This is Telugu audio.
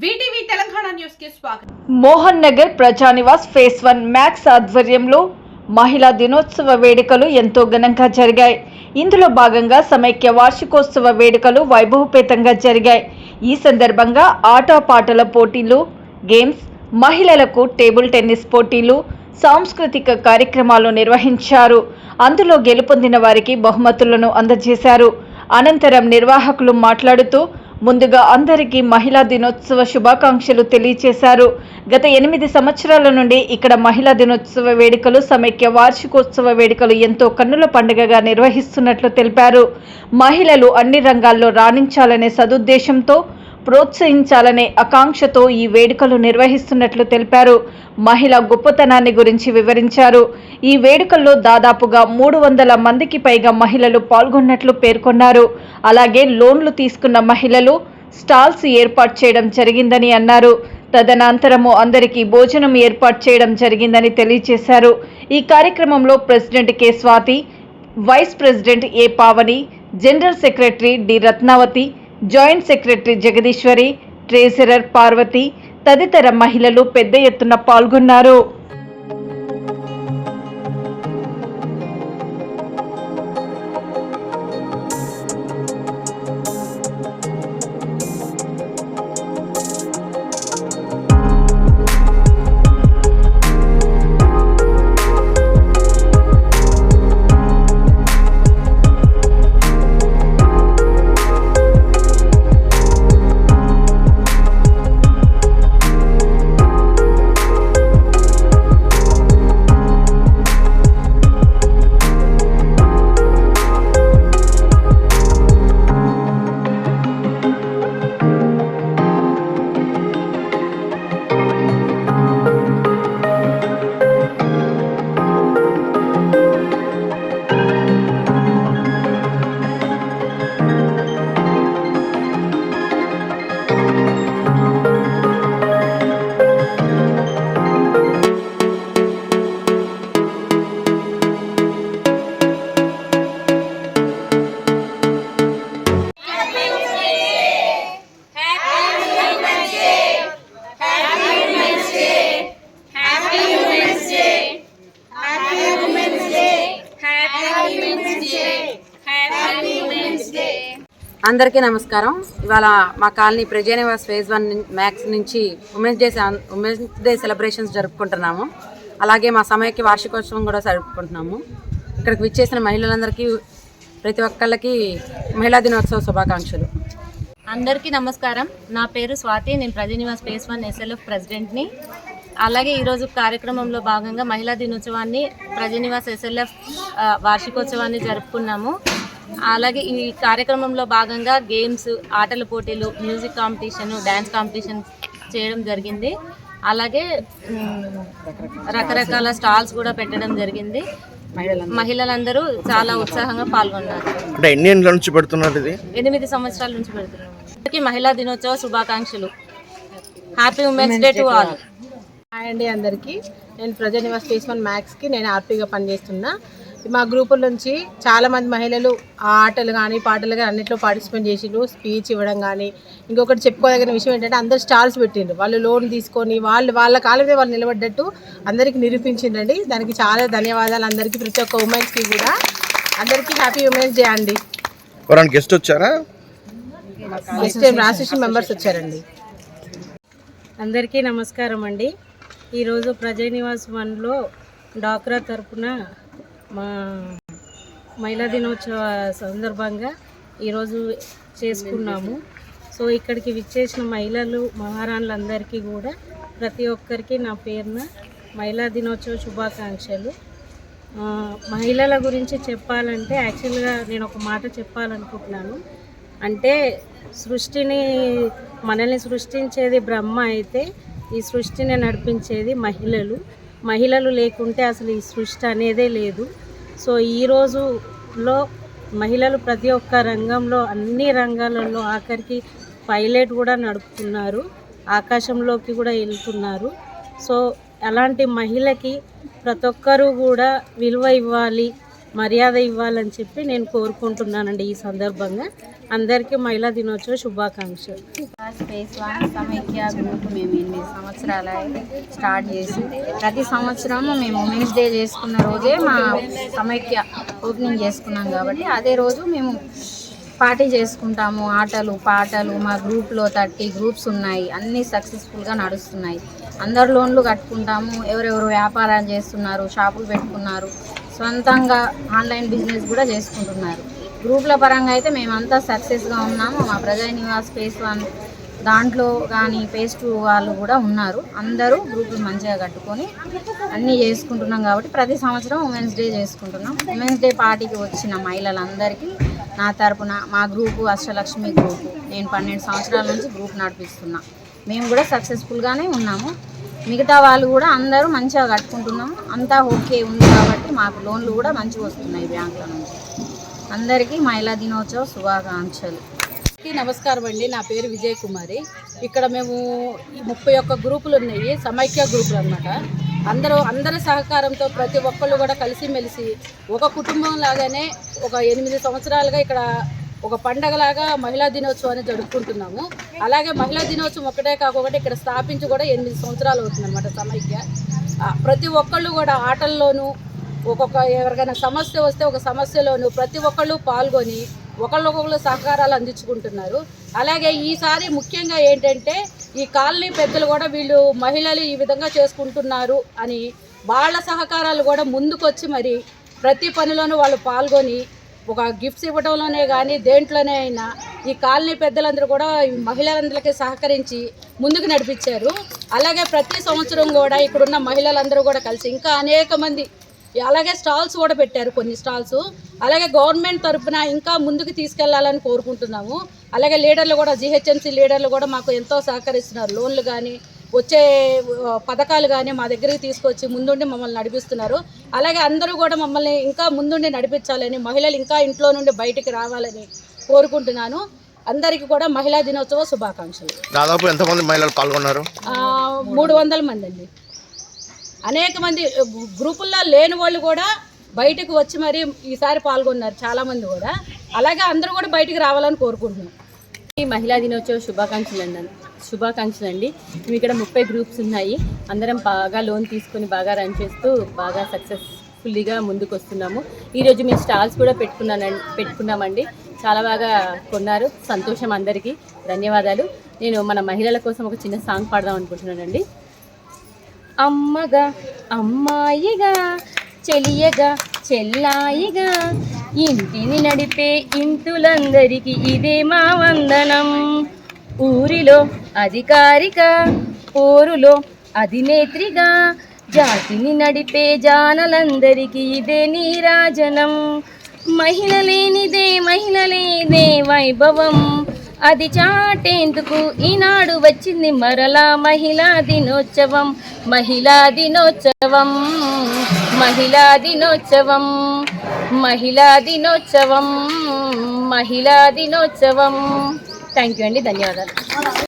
వీటీవీ తెలంగాణ న్యూస్ కి స్వాగతం. మోహన్ నగర్ ప్రజానివాస్ ఫేజ్ 1 మ్యాక్స్ ఆధ్వర్యంలో మహిళా దినోత్సవ వేడుకలు ఎంతో ఘనంగా జరిగాయి. ఇందులో భాగంగా సమైక్య వార్షికోత్సవ వేడుకలు వైభవపేతంగా జరిగాయి. ఈ సందర్భంగా ఆటపాటల పోటీలు, గేమ్స్, మహిళలకు టేబుల్ టెన్నిస్ పోటీలు, సాంస్కృతిక కార్యక్రమాలు నిర్వహించారు. అందులో గెలుపొందిన వారికి బహుమతులను అందజేశారు. అనంతరం నిర్వాహకులు మాట్లాడుతూ ముందుగా అందరికీ మహిళా దినోత్సవ శుభాకాంక్షలు తెలియజేశారు. గత 8 సంవత్సరాల నుండి ఇక్కడ మహిళా దినోత్సవ వేడుకలు, సమైక్య వార్షికోత్సవ వేడుకలు ఎంతో కన్నుల పండుగగా నిర్వహిస్తున్నట్లు తెలిపారు. మహిళలు అన్ని రంగాల్లో రాణించాలనే సదుద్దేశంతో, ప్రోత్సహించాలనే ఆకాంక్షతో ఈ వేడుకలు నిర్వహిస్తున్నట్లు తెలిపారు. మహిళా గొప్పతనాన్ని గురించి వివరించారు. ఈ వేడుకల్లో దాదాపుగా 300 మందికి పైగా మహిళలు పాల్గొన్నట్లు పేర్కొన్నారు. అలాగే లోన్లు తీసుకున్న మహిళలు స్టాల్స్ ఏర్పాటు చేయడం జరిగిందని అన్నారు. తదనంతరము అందరికీ భోజనం ఏర్పాటు చేయడం జరిగిందని తెలియజేశారు. ఈ కార్యక్రమంలో president K Swathi, vice president A Pavani, general secretary D Ratnavathi, joint secretary Jagadeeshwari, treasurer Parvathi తదితర మహిళలు పెద్ద ఎత్తున పాల్గొన్నారు. అందరికీ నమస్కారం. ఇవాళ మా కాలనీ ప్రజానివాస్ ఫేజ్ 1 మ్యాక్స్ నుంచి ఉమెన్స్ డే సెలబ్రేషన్స్ జరుపుకుంటున్నాము. అలాగే మా సమైక్య వార్షికోత్సవం కూడా జరుపుకుంటున్నాము. ఇక్కడికి విచ్చేసిన మహిళలందరికీ, ప్రతి ఒక్కళ్ళకి మహిళా దినోత్సవ శుభాకాంక్షలు. అందరికీ నమస్కారం. నా పేరు స్వాతి. నేను ప్రజానివాస్ ఫేజ్ 1 SLF ప్రెసిడెంట్ని. అలాగే ఈరోజు కార్యక్రమంలో భాగంగా మహిళా దినోత్సవాన్ని, ప్రజానివాస్ SLF వార్షికోత్సవాన్ని జరుపుకున్నాము. అలాగే ఈ కార్యక్రమంలో భాగంగా గేమ్స్, ఆటల పోటీలు, మ్యూజిక్ కాంపిటీషన్, డ్యాన్స్ కాంపిటీషన్ చేయడం జరిగింది. అలాగే రకరకాల స్టాల్స్ కూడా పెట్టడం జరిగింది. మహిళలందరూ చాలా ఉత్సాహంగా పాల్గొన్నారు. 8 సంవత్సరాల నుంచి పెడుతున్నాము. మహిళా దినోత్సవ శుభాకాంక్షలు. Happy women's day to all. Hi అండి అందరికీ. నేను ప్రజానివాస్ ఫేజ్ 1 మ్యాక్స్కి నేను ఆర్పీగా పనిచేస్తున్నా. మా గ్రూపుల నుంచి చాలామంది మహిళలు ఆటలు కానీ పాటలు కానీ అన్నింటిలో పార్టిసిపేట్ చేసిండ్రు. స్పీచ్ ఇవ్వడం కానీ, ఇంకొకటి చెప్పుకోదగిన విషయం ఏంటంటే అందరు స్టాల్స్ పెట్టిండ్రు. వాళ్ళు లోన్ తీసుకొని వాళ్ళ కాళ్ళ మీద వాళ్ళు నిలబడ్డట్టు అందరికీ నిరూపించిండండి. దానికి చాలా ధన్యవాదాలు అందరికీ, ప్రతి ఒక్క ఉమెన్స్కి కూడా. అందరికీ హ్యాపీ ఉమెన్స్ డే అండి. గెస్ట్ వచ్చారా? గెస్ట్ అసోసియేషన్ మెంబర్స్ వచ్చారండి. అందరికీ నమస్కారం అండి. ఈరోజు ప్రజానివాస్ 1లో డాక్రా తరపున మా మహిళా దినోత్సవ సందర్భంగా ఈరోజు చేసుకున్నాము. సో ఇక్కడికి విచ్చేసిన మహిళలు, మహారాణులందరికీ కూడా ప్రతి ఒక్కరికి నా పేరున మహిళా దినోత్సవ శుభాకాంక్షలు. మహిళల గురించి చెప్పాలంటే యాక్చువల్గా నేను ఒక మాట చెప్పాలనుకుంటున్నాను. అంటే మనల్ని సృష్టించేది బ్రహ్మ అయితే ఈ సృష్టిని నడిపించేది మహిళలు. మహిళలు లేకుంటే అసలు ఈ సృష్టి అనేదే లేదు. సో ఈ రోజులో మహిళలు ప్రతి ఒక్క రంగంలో, అన్ని రంగాలలో, ఆఖరికి పైలట్ కూడా నడుపుతున్నారు, ఆకాశంలోకి కూడా వెళ్తున్నారు. సో అలాంటి మహిళకి ప్రతి ఒక్కరూ కూడా విలువ ఇవ్వాలి. మర్యాద ఇవ్వాలని చెప్పి నేను కోరుకుంటున్నానండి. ఈ సందర్భంగా అందరికీ మహిళా దినోత్సవ శుభాకాంక్షలు. స్పేస్ వన్ సమైక్య గ్రూప్ మేము 8 సంవత్సరాలు స్టార్ట్ చేసి ప్రతి సంవత్సరము మేము ఉమెన్స్ డే చేసుకున్న రోజే మా సమైక్య ఓపెనింగ్ చేసుకున్నాం కాబట్టి అదే రోజు మేము పార్టీ చేసుకుంటాము. ఆటలు పాటలు మా గ్రూప్లో 30 గ్రూప్స్ ఉన్నాయి. అన్నీ సక్సెస్ఫుల్గా నడుస్తున్నాయి. అందరు లోన్లు కట్టుకుంటాము. ఎవరెవరు వ్యాపారాలు చేస్తున్నారు, షాపులు పెట్టుకున్నారు, సొంతంగా ఆన్లైన్ బిజినెస్ కూడా చేసుకుంటున్నారు. గ్రూప్ల పరంగా అయితే మేమంతా సక్సెస్గా ఉన్నాము. మా ప్రజా నివాస్ ఫేస్ 1 దాంట్లో కానీ ఫేస్ 2 వాళ్ళు కూడా ఉన్నారు. అందరూ గ్రూపులు మంచిగా కట్టుకొని అన్నీ చేసుకుంటున్నాం కాబట్టి ప్రతి సంవత్సరం ఉమెన్స్ డే చేసుకుంటున్నాం. ఉమెన్స్ డే పార్టీకి వచ్చిన మహిళలందరికీ నా తరపున మా గ్రూపు అష్టలక్ష్మి గ్రూపు, నేను 12 సంవత్సరాల నుంచి గ్రూప్ నడిపిస్తున్నా. మేము కూడా సక్సెస్ఫుల్గానే ఉన్నాము. మిగతా వాళ్ళు కూడా అందరూ మంచిగా కట్టుకుంటున్నాము. అంతా ఓకే ఉంది కాబట్టి మాకు లోన్లు కూడా మంచిగా వస్తున్నాయి బ్యాంకుల నుంచి. అందరికీ మహిళా దినోత్సవ శుభాకాంక్షలు. నమస్కారం అండి. నా పేరు విజయ్ కుమారి. ఇక్కడ మేము 31 గ్రూపులు ఉన్నాయి, సమైక్య గ్రూపులు అన్నమాట. అందరి సహకారంతో ప్రతి ఒక్కళ్ళు కూడా కలిసిమెలిసి ఒక కుటుంబం లాగానే ఒక 8 సంవత్సరాలుగా ఇక్కడ ఒక పండగలాగా మహిళా దినోత్సవాన్ని జరుపుకుంటున్నాము. అలాగే మహిళా దినోత్సవం ఒకటే కాకుండా ఇక్కడ స్థాపించి కూడా 8 సంవత్సరాలు అవుతుంది అనమాట సమైక్య. ప్రతి ఒక్కళ్ళు కూడా ఆటల్లోనూ ఎవరికైనా సమస్య వస్తే ఒక సమస్యలోనూ ప్రతి ఒక్కళ్ళు పాల్గొని ఒకళ్ళొకళ్ళు సహకారాలు అందించుకుంటున్నారు. అలాగే ఈసారి ముఖ్యంగా ఏంటంటే ఈ కాలనీ పెద్దలు కూడా వీళ్ళు మహిళలు ఈ విధంగా చేసుకుంటున్నారు అని వాళ్ళ సహకారాలు కూడా ముందుకొచ్చి మరి ప్రతి పనిలోనూ వాళ్ళు పాల్గొని ఒక గిఫ్ట్స్ ఇవ్వడంలోనే కానీ దేంట్లోనే అయినా ఈ కాలనీ పెద్దలందరూ కూడా మహిళలందరికీ సహకరించి ముందుకు నడిపించారు. అలాగే ప్రతి సంవత్సరం కూడా ఇక్కడున్న మహిళలందరూ కూడా కలిసి ఇంకా అనేక మంది అలాగే స్టాల్స్ కూడా పెట్టారు, కొన్ని స్టాల్స్. అలాగే గవర్నమెంట్ తరఫున ఇంకా ముందుకు తీసుకెళ్లాలని కోరుకుంటున్నాము. అలాగే లీడర్లు కూడా జిహెచ్ఎంసీ లీడర్లు కూడా మాకు ఎంతో సహకరిస్తున్నారు. లోన్లు కానీ వచ్చే పథకాలు కానీ మా దగ్గరికి తీసుకొచ్చి ముందుండి మమ్మల్ని నడిపిస్తున్నారు. అలాగే అందరూ కూడా మమ్మల్ని ఇంకా ముందుండి నడిపించాలని, మహిళలు ఇంకా ఇంట్లో నుండి బయటికి రావాలని కోరుకుంటున్నాను. అందరికీ కూడా మహిళా దినోత్సవ శుభాకాంక్షలు. దాదాపు ఎంతమంది మహిళలు పాల్గొన్నారు? 300 మంది అండి. అనేక మంది గ్రూపుల్లో లేని వాళ్ళు కూడా బయటకు వచ్చి మరి ఈసారి పాల్గొన్నారు చాలామంది కూడా. అలాగే అందరూ కూడా బయటికి రావాలని కోరుకుంటున్నాం. ఈ మహిళా దినోత్సవ శుభాకాంక్షలు అండి. మేము ఇక్కడ 30 గ్రూప్స్ ఉన్నాయి. అందరం బాగా లోన్ తీసుకొని బాగా రన్ చేస్తూ బాగా సక్సెస్ఫుల్లీగా ముందుకు వస్తున్నాము. ఈరోజు మేము స్టాల్స్ కూడా పెట్టుకున్నామండి. చాలా బాగా కొన్నారు. సంతోషం. అందరికీ ధన్యవాదాలు. నేను మన మహిళల కోసం ఒక చిన్న సాంగ్ పాడదాం అనుకుంటున్నానండి. అమ్మగా అమ్మాయిగా, చెలియగా చెల్లాయిగా, ఇంటిని నడిపే ఇంతులందరికీ ఇదే మా వందనం. ఊరిలో అధికారిక, పోరులో అధినేత్రిగా, జాతిని నడిపే జానలందరికీ ఇదే నీరాజనం. మహిళ లేనిదే వైభవం, అది చాటేందుకు ఈనాడు వచ్చింది మరలా మహిళా దినోత్సవం. మహిళా దినోత్సవం, మహిళా దినోత్సవం, మహిళా దినోత్సవం, మహిళా దినోత్సవం. థ్యాంక్ యూ అండి. ధన్యవాదాలు.